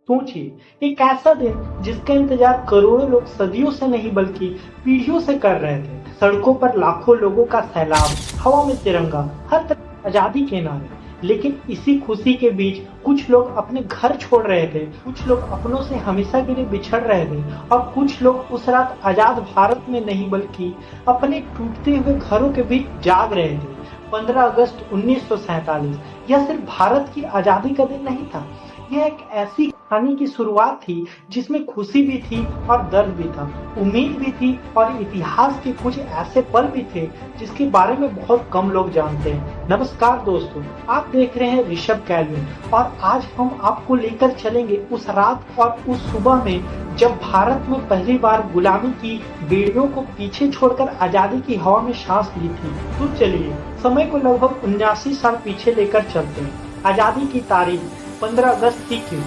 सोचिए, एक ऐसा दिन जिसका इंतजार करोड़ों लोग सदियों से नहीं बल्कि पीढ़ियों से कर रहे थे। सड़कों पर लाखों लोगों का सैलाब, हवा में तिरंगा, हर तरफ आजादी के नारे। लेकिन इसी खुशी के बीच कुछ लोग अपने घर छोड़ रहे थे, कुछ लोग अपनों से हमेशा के लिए बिछड़ रहे थे और कुछ लोग उस रात आजाद भारत में नहीं बल्कि अपने टूटते हुए घरों के बीच जाग रहे थे। 15 अगस्त 1947 यह सिर्फ भारत की आजादी का दिन नहीं था, यह एक ऐसी कहानी की शुरुआत थी जिसमें खुशी भी थी और दर्द भी था, उम्मीद भी थी और इतिहास के कुछ ऐसे पल भी थे जिसके बारे में बहुत कम लोग जानते हैं। नमस्कार दोस्तों, आप देख रहे हैं ऋषभ कैल्विन और आज हम आपको लेकर चलेंगे उस रात और उस सुबह में जब भारत में पहली बार गुलामी की बेड़ियों को पीछे छोड़कर आजादी की हवा में सांस ली थी। तो चलिए समय को लगभग 79 साल पीछे लेकर चलते हैं। आजादी की तारीख 15 अगस्त ही क्यों?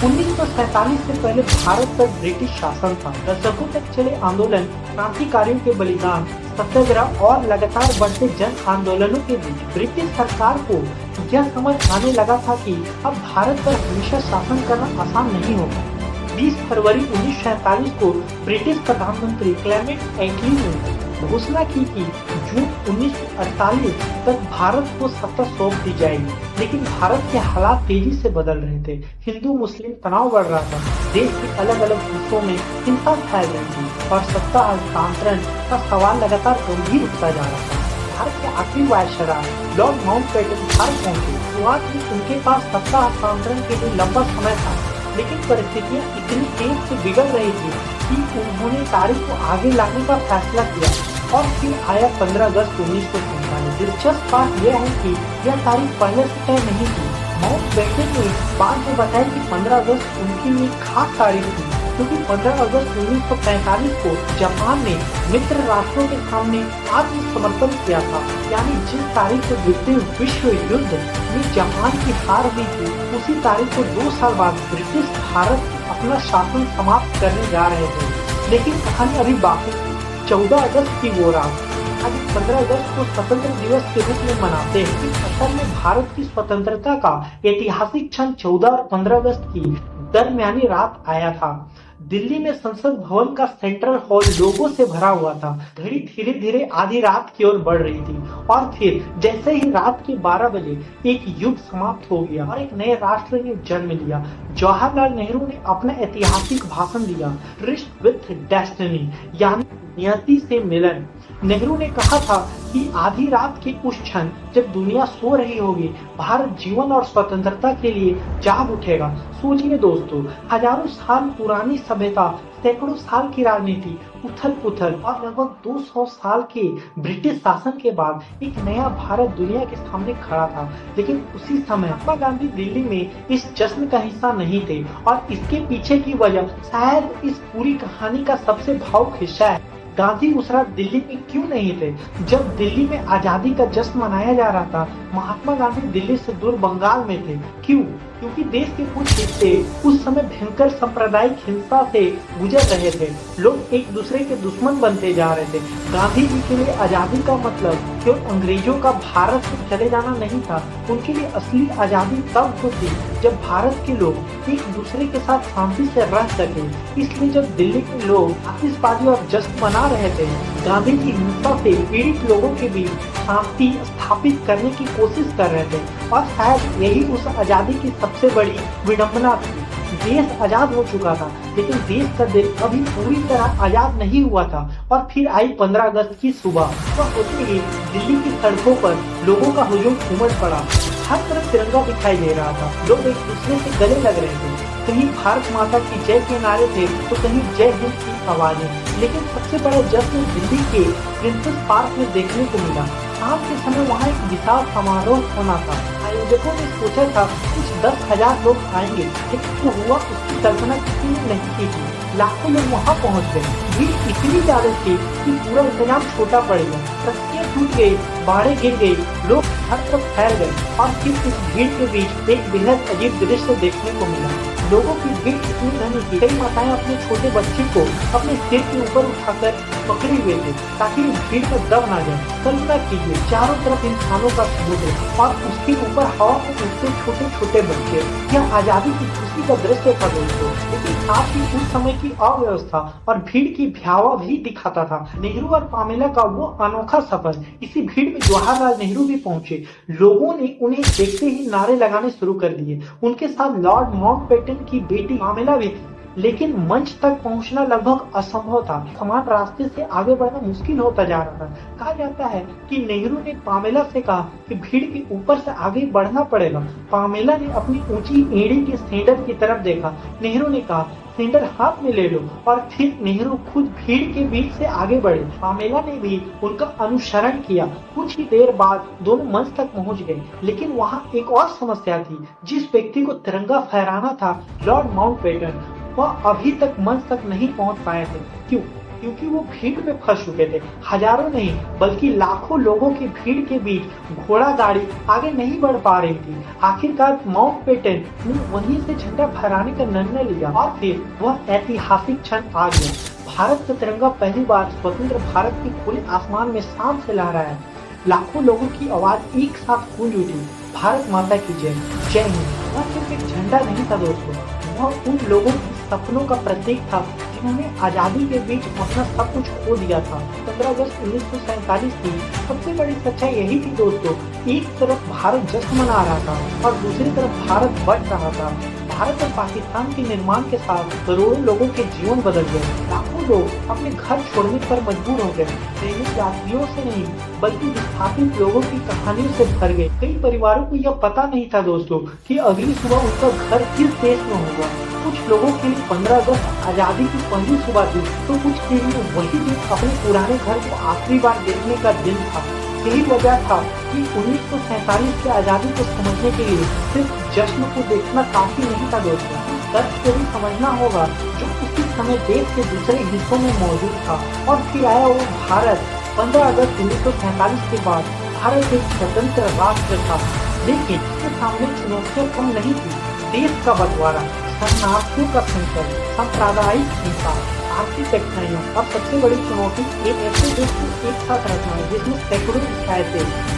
1947 से पहले भारत पर ब्रिटिश शासन था। दशकों तक चले आंदोलन, क्रांतिकारियों के बलिदान, सत्याग्रह और लगातार बढ़ते जन आंदोलनों के बीच ब्रिटिश सरकार को यह समझ आने लगा था कि अब भारत पर हमेशा शासन करना आसान नहीं होगा। 20 फरवरी 1947 को ब्रिटिश प्रधानमंत्री क्लेमेंट एटली ने घोषणा की कि जून 1948 तक भारत को सत्ता सौंप दी जाएगी। लेकिन भारत के हालात तेजी से बदल रहे थे। हिंदू मुस्लिम तनाव बढ़ रहा था, देश के अलग अलग हिस्सों में हिंसा फैल रही थी और सत्ता हस्तांतरण का सवाल लगातार गंभीर होता जा रहा था। भारत के आखिरी वायसराय लॉर्ड माउंटबेटन भारत पहुंचे। शुरुआत में उनके पास सत्ता हस्तांतरण के लिए लंबा समय था, लेकिन परिस्थितियां इतनी तेज से बिगड़ रही थी कि उन्होंने तारीख को आगे लाने का फैसला किया और फिर आया 15 अगस्त 1947। दिलचस्प बात यह है कि यह तारीख पहले से तय नहीं थी। माउंटबेटन ने बाद में बताया कि 15 अगस्त उनके लिए खास तारीख थी क्योंकि 15 अगस्त 1945 को जापान ने मित्र राष्ट्रों के सामने आत्मसमर्पण किया था। यानी जिस तारीख को द्वितीय विश्व युद्ध में जापान की हार हुई थी, उसी तारीख को 2 साल बाद ब्रिटिश भारत अपना शासन समाप्त करने जा रहे थे। लेकिन कहानी अभी बाकी थी। 14 अगस्त की वो रात, आज 15 अगस्त को स्वतंत्र दिवस के रूप में मनाते हैं। इस असल में भारत की स्वतंत्रता का ऐतिहासिक क्षण 14 और 15 अगस्त की दरमियानी रात आया था। दिल्ली में संसद भवन का सेंट्रल हॉल लोगों से भरा हुआ था। घड़ी धीरे धीरे आधी रात की ओर बढ़ रही थी और फिर जैसे ही रात के 12 बजे एक युग समाप्त हो गया और एक नए राष्ट्र ने जन्म लिया। जवाहरलाल नेहरू ने अपना ऐतिहासिक भाषण दिया, रिश्क विथ डेस्टिनी, यानी नियति से मिलन। नेहरू ने कहा था कि आधी रात के उस क्षण जब दुनिया सो रही होगी, भारत जीवन और स्वतंत्रता के लिए जाग उठेगा। सोचिए दोस्तों, हजारों साल पुरानी सभ्यता, सैकड़ों साल की राजनीति, उथल पुथल और लगभग 200 साल के ब्रिटिश शासन के बाद एक नया भारत दुनिया के सामने खड़ा था। लेकिन उसी समय महात्मा गांधी दिल्ली में इस जश्न का हिस्सा नहीं थे और इसके पीछे की वजह शायद इस पूरी कहानी का सबसे भावुक हिस्सा है। गांधी उस रात दिल्ली में क्यों नहीं थे? जब दिल्ली में आजादी का जश्न मनाया जा रहा था, महात्मा गांधी दिल्ली से दूर बंगाल में थे। क्यों? क्योंकि देश के कुछ हिस्से उस समय भयंकर सांप्रदायिक हिंसा से गुजर रहे थे। लोग एक दूसरे के दुश्मन बनते जा रहे थे। गांधी जी के लिए आजादी का मतलब केवल अंग्रेजों का भारत से चले जाना नहीं था। उनके लिए असली आजादी तब होती जब भारत के लोग एक दूसरे के साथ शांति से रह सके। इसलिए जब दिल्ली के लोग आतिशबाजी और जश्न मना रहे थे, गांधी जी हिंसा से पीड़ित लोगों के बीच शांति स्थापित करने की कोशिश कर रहे थे और शायद यही उस आजादी की सबसे बड़ी विडंबना थी। देश आजाद हो चुका था, लेकिन देश का दिल अभी पूरी तरह आजाद नहीं हुआ था। और फिर आई 15 अगस्त की सुबह। वह होते ही दिल्ली की सड़कों पर लोगों का हुजूम उमड़ पड़ा। हर तरफ तिरंगा दिखाई दे रहा था। लोग एक दूसरे से गले लग रहे थे। कहीं भारत माता की जय के नारे थे तो कहीं जय हिंद की आवाजें। लेकिन सबसे बड़ा जश्न दिल्ली के प्रिंसेस पार्क में देखने को मिला। शाम के समय वहाँ एक विशाल समारोह होना था। आयोजकों ने सोचा था कुछ 10,000 लोग आएंगे, लेकिन जो हुआ उसकी कल्पना किसी ने नहीं की थी। लाखों लोग वहाँ पहुँच गए। भीड़ इतनी ज्यादा थी कि पूरा इंतजाम छोटा पड़ गया। रस्सियाँ टूट गई, बाड़े गिर गई, लोग हर तरफ फैल गए और फिर इस भीड़ के बीच एक बेहद अजीब दृश्य देखने को मिला। लोगों की भीड़ इतनी घनी थी, कई माताएं अपने छोटे बच्चे को अपने सिर के ऊपर उठाकर पकड़े हुए थे ताकि भीड़ में दब ना जाए। कल्पना कीजिए, चारों तरफ इंसानों का समुद्र और उसके ऊपर हवा में उड़ते छोटे छोटे बच्चे। यह आजादी की खुशी का दृश्य था दोस्तों, लेकिन साथ ही उस समय की अव्यवस्था और भीड़ की भयावह भी दिखाता था। नेहरू और पामेला का वो अनोखा सफर। इसी भीड़ में जवाहरलाल नेहरू भी पहुंचे। लोगों ने उन्हें देखते ही नारे लगाने शुरू कर दिए। उनके साथ लॉर्ड माउंटबेटन की बेटी पामेला भी, लेकिन मंच तक पहुंचना लगभग असंभव था। समान रास्ते से आगे बढ़ना मुश्किल होता जा रहा था। कहा जाता है कि नेहरू ने पामेला से कहा कि भीड़ के ऊपर से आगे बढ़ना पड़ेगा। पामेला ने अपनी ऊंची एड़ी के सेंटर की तरफ देखा। नेहरू ने कहा, सेंटर हाथ में ले लो, और फिर नेहरू खुद भीड़ के बीच से आगे बढ़े। पामेला ने भी उनका अनुसरण किया। कुछ ही देर बाद दोनों मंच तक पहुंच गए, लेकिन वहां एक और समस्या थी। जिस व्यक्ति को तिरंगा फहराना था, लॉर्ड माउंटबेटन, वह अभी तक मंच तक नहीं पहुंच पाए थे। क्यों? क्योंकि वो भीड़ में फंस चुके थे। हजारों नहीं बल्कि लाखों लोगों की भीड़ के बीच घोड़ा गाड़ी आगे नहीं बढ़ पा रही थी। आखिरकार माउंटबेटन ने वहीं से झंडा फहराने का निर्णय लिया और फिर वह ऐतिहासिक क्षण आ गया। भारत का तिरंगा पहली बार स्वतंत्र भारत के खुले आसमान में शान से लहराया। लाखों लोगों की आवाज एक साथ गूंज उठी, भारत माता की जय, जय हिंद। वह सिर्फ एक झंडा नहीं था दोस्तों, वह उन लोगों के सपनों का प्रतीक था जिन्होंने आजादी के बीच अपना सब कुछ खो दिया था। 15 अगस्त 1947 की सबसे बड़ी सच्चाई यही थी दोस्तों, एक तरफ भारत जश्न मना रहा था और दूसरी तरफ भारत बढ़ रहा था। भारत और पाकिस्तान के निर्माण के साथ करोड़ों लोगों के जीवन बदल गए। लाखों लोग अपने घर छोड़ने पर मजबूर हो गए। ट्रेन यात्रियों से नहीं बल्कि विस्थापित लोगों की कहानियों से भर गए। कई परिवारों को यह पता नहीं था दोस्तों कि अगली सुबह उनका घर किस देश में होगा। कुछ लोगों के लिए 15 अगस्त आजादी की पहली सुबह थी, तो कुछ के लिए वही दिन अपने पुराने घर को आखिरी बार देखने का दिन था। यही वजह था कि 1947 की आजादी को समझने के लिए सिर्फ जश्न को देखना काफी नहीं था दोस्तों, दर्द को भी समझना होगा जो उसी समय देश के दूसरे हिस्सों में मौजूद था। और फिर आया वो भारत। 15 अगस्त 1947 के बाद भारत एक स्वतंत्र राष्ट्र था, लेकिन इसके सामने चुनौतियां कम नहीं थी। देश का बंटवारा, शरणार्थियों का संकट, सांप्रदायिक हिंसा, आर्थिक कठिनाइयों और सबसे बड़ी चुनौती एक ऐसे देश को एक साथ रखना है जिसमें सैकड़ों इच्छाएं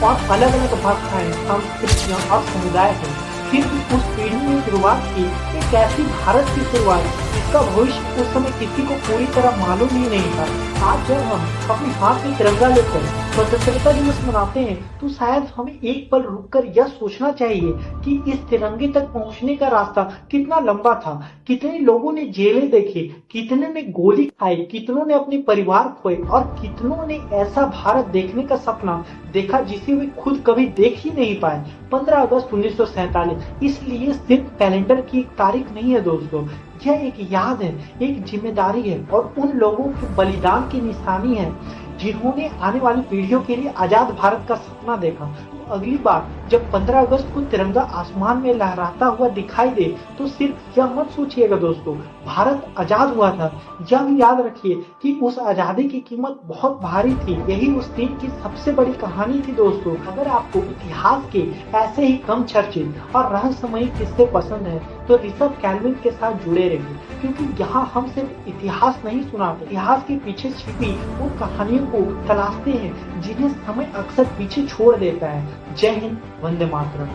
और अलग अलग भाषाएं, संस्कृतियां और समुदाय हैं। फिर उस पीढ़ी ने शुरुआत की एक ऐसी भारत की शुरुआत जिसका भविष्य उस समय किसी को पूरी तरह मालूम ही नहीं था। आज जब हम अपने हाथ में तिरंगा लेकर स्वतंत्रता दिवस मनाते हैं तो शायद हमें एक पल रुककर यह सोचना चाहिए कि इस तिरंगे तक पहुंचने का रास्ता कितना लंबा था। कितने लोगों ने जेलें देखी, कितने ने गोली खाई, कितनों ने अपने परिवार खोए और कितनों ने ऐसा भारत देखने का सपना देखा जिसे वे खुद कभी देख ही नहीं पाए। 15 अगस्त 1947 इसलिए सिर्फ कैलेंडर की एक तारीख नहीं है दोस्तों, यह एक याद है, एक जिम्मेदारी है और उन लोगों के बलिदान की निशानी है जिन्होंने आने वाली पीढ़ियों के लिए आजाद भारत का सपना देखा। तो अगली बार जब 15 अगस्त को तिरंगा आसमान में लहराता हुआ दिखाई दे तो सिर्फ यह मत सोचिएगा दोस्तों भारत आजाद हुआ था, यह भी याद रखिए कि उस आजादी की कीमत बहुत भारी थी। यही उस दिन की सबसे बड़ी कहानी थी दोस्तों। अगर आपको इतिहास के ऐसे ही कम चर्चित और रहस्यमयी किस्से पसंद है तो ऋषभ कैलविन के साथ जुड़े रहिए, क्योंकि यहाँ हम सिर्फ इतिहास नहीं सुनाते, इतिहास के पीछे छिपी उन कहानियों को तलाशते हैं जिन्हें समय अक्सर पीछे छोड़ देता है। जय हिंद, वंदे मातरम।